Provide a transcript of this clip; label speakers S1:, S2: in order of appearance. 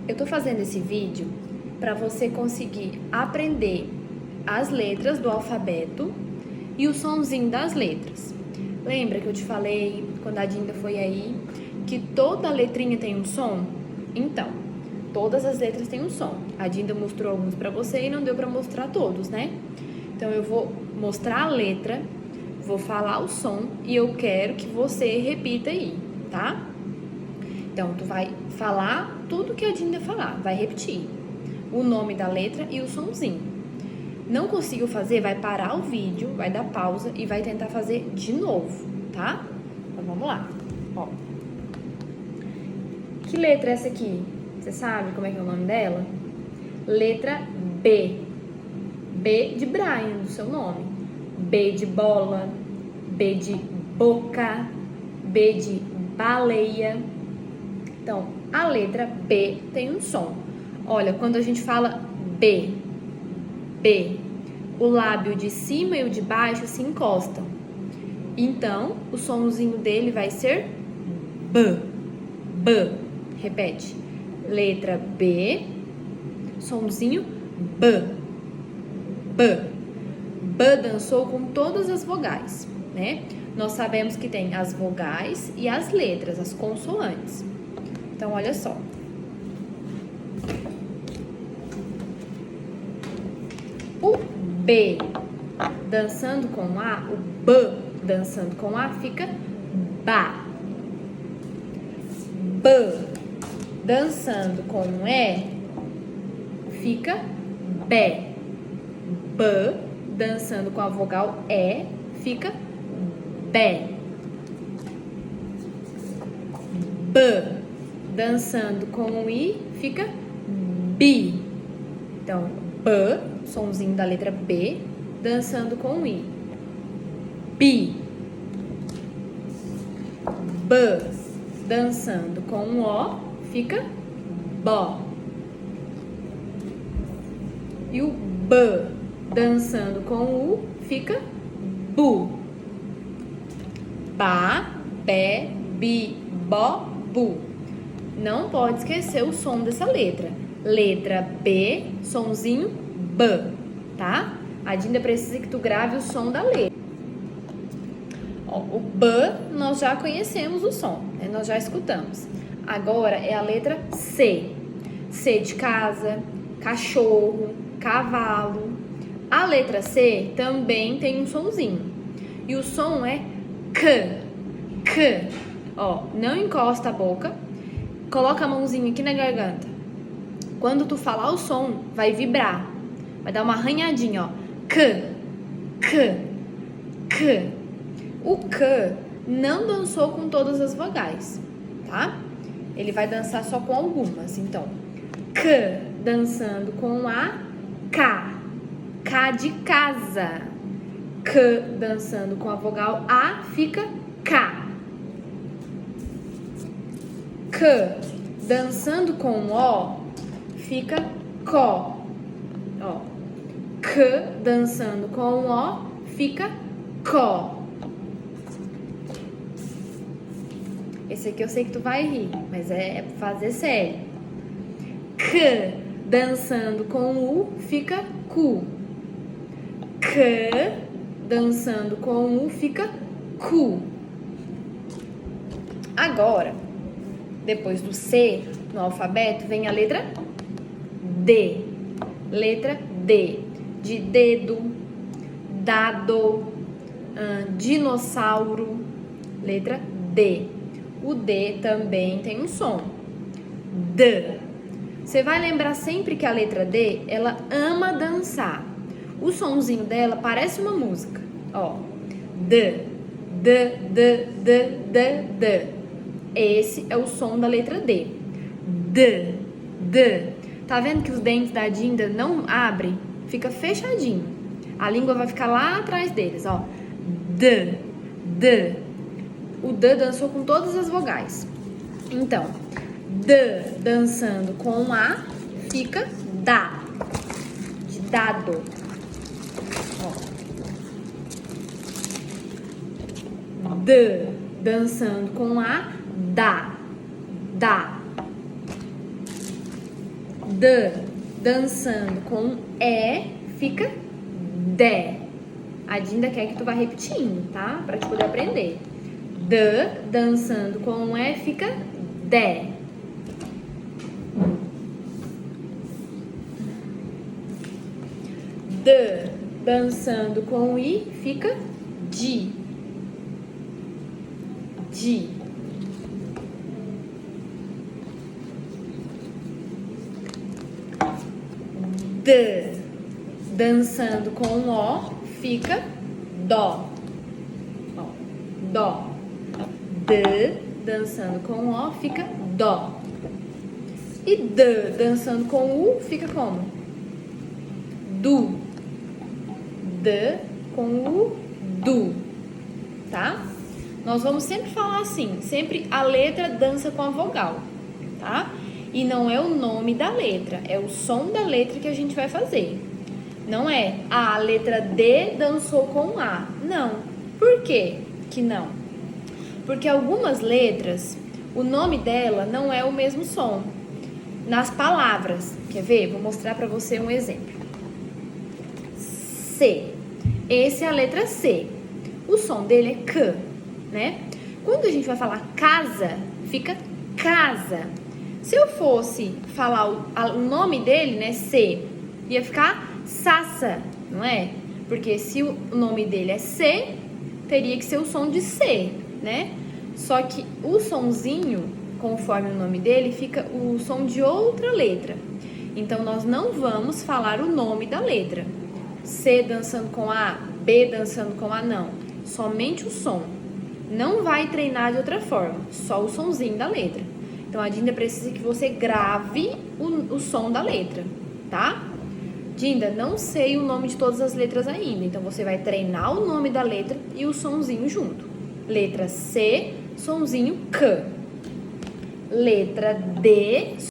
S1: Eu tô fazendo esse vídeo para você conseguir aprender as letras do alfabeto e o sonzinho das letras. Lembra que eu te falei, quando a Dinda foi aí, que toda letrinha tem um som? Então, todas as letras têm um som. A Dinda mostrou alguns para você e não deu para mostrar todos, né? Então, eu vou mostrar a letra, vou falar o som e eu quero que você repita aí, tá? Então, tu vai falar tudo que a Dinda falar, vai repetir o nome da letra e o sonzinho. Não conseguiu fazer, vai parar o vídeo, vai dar pausa e vai tentar fazer de novo, tá? Então, vamos lá. Ó. Que letra é essa aqui? Você sabe como é que é o nome dela? Letra B. B de Brian, do seu nome. B de bola, B de boca, B de baleia. Então, a letra B tem um som. Olha, quando a gente fala B, o lábio de cima e o de baixo se encostam. Então, o somzinho dele vai ser B. B. Repete. Letra B, somzinho B. B. B dançou com todas as vogais, né? Nós sabemos que tem as vogais e as letras, as consoantes. Então, olha só. O B dançando com A, o B dançando com A fica ba. B dançando com E fica bé. B dançando com a vogal E fica bé. B dançando com o I fica bi. Então, B, somzinho da letra B, dançando com o I. Bi. B dançando com o O fica bó. E o B dançando com o U fica bu. Ba, bé, bi, bó, bu. Não pode esquecer o som dessa letra. Letra B, sonzinho B, tá? A Dinda precisa que tu grave o som da letra. Ó, o B, nós já conhecemos o som, né? Nós já escutamos. Agora é a letra C. C de casa, cachorro, cavalo. A letra C também tem um sonzinho. E o som é K. K. Ó, não encosta a boca. Coloca a mãozinha aqui na garganta. Quando tu falar o som, vai vibrar. Vai dar uma arranhadinha, ó. K. K. K. O K não dançou com todas as vogais, tá? Ele vai dançar só com algumas. Então, K dançando com A, K. K de casa. K dançando com a vogal A, fica K. K dançando com O, fica có. Ó. K dançando com O, fica có. Esse aqui eu sei que tu vai rir, mas é fazer sério. K dançando com U, fica cu. K dançando com U, fica cu. Agora, depois do C no alfabeto, vem a letra D. Letra D. De dedo, dado, dinossauro. Letra D. O D também tem um som. D. Você vai lembrar sempre que a letra D, ela ama dançar. O sonzinho dela parece uma música. Ó. D. D, D, D, D, D. Esse é o som da letra D. D. D. Tá vendo que os dentes da Dinda não abrem? Fica fechadinho. A língua vai ficar lá atrás deles, ó. D. D. O D dançou com todas as vogais. Então, D dançando com A, fica dá. De dado. Ó. D dançando com A, dá. Dá. D, dançando com E, fica dé. A Dinda quer que tu vá repetindo, tá? Pra te poder aprender. D, dançando com E, fica dé. D, dançando com I, fica di. Di. D, dançando com O, fica dó. Ó, dó. D, dançando com O, fica dó. E D, dançando com U, fica como? Du. D com U, du. Tá? Nós vamos sempre falar assim, sempre a letra dança com a vogal, tá? E não é o nome da letra, é o som da letra que a gente vai fazer. Não é a letra D dançou com A. Não. Por quê que não? Porque algumas letras, o nome dela não é o mesmo som. Nas palavras, quer ver? Vou mostrar pra você um exemplo. C. Essa é a letra C. O som dele é C, né? Quando a gente vai falar casa, fica casa. Se eu fosse falar o nome dele, né, C, ia ficar Sassa, não é? Porque se o nome dele é C, teria que ser o som de C, né? Só que o sonzinho, conforme o nome dele, fica o som de outra letra. Então, nós não vamos falar o nome da letra. C dançando com A, B dançando com A, não. Somente o som. Não vai treinar de outra forma, só o sonzinho da letra. Então, a Dinda precisa que você grave o som da letra, tá? Dinda, não sei o nome de todas as letras ainda, então você vai treinar o nome da letra e o sonzinho junto. Letra C, sonzinho C. Letra D,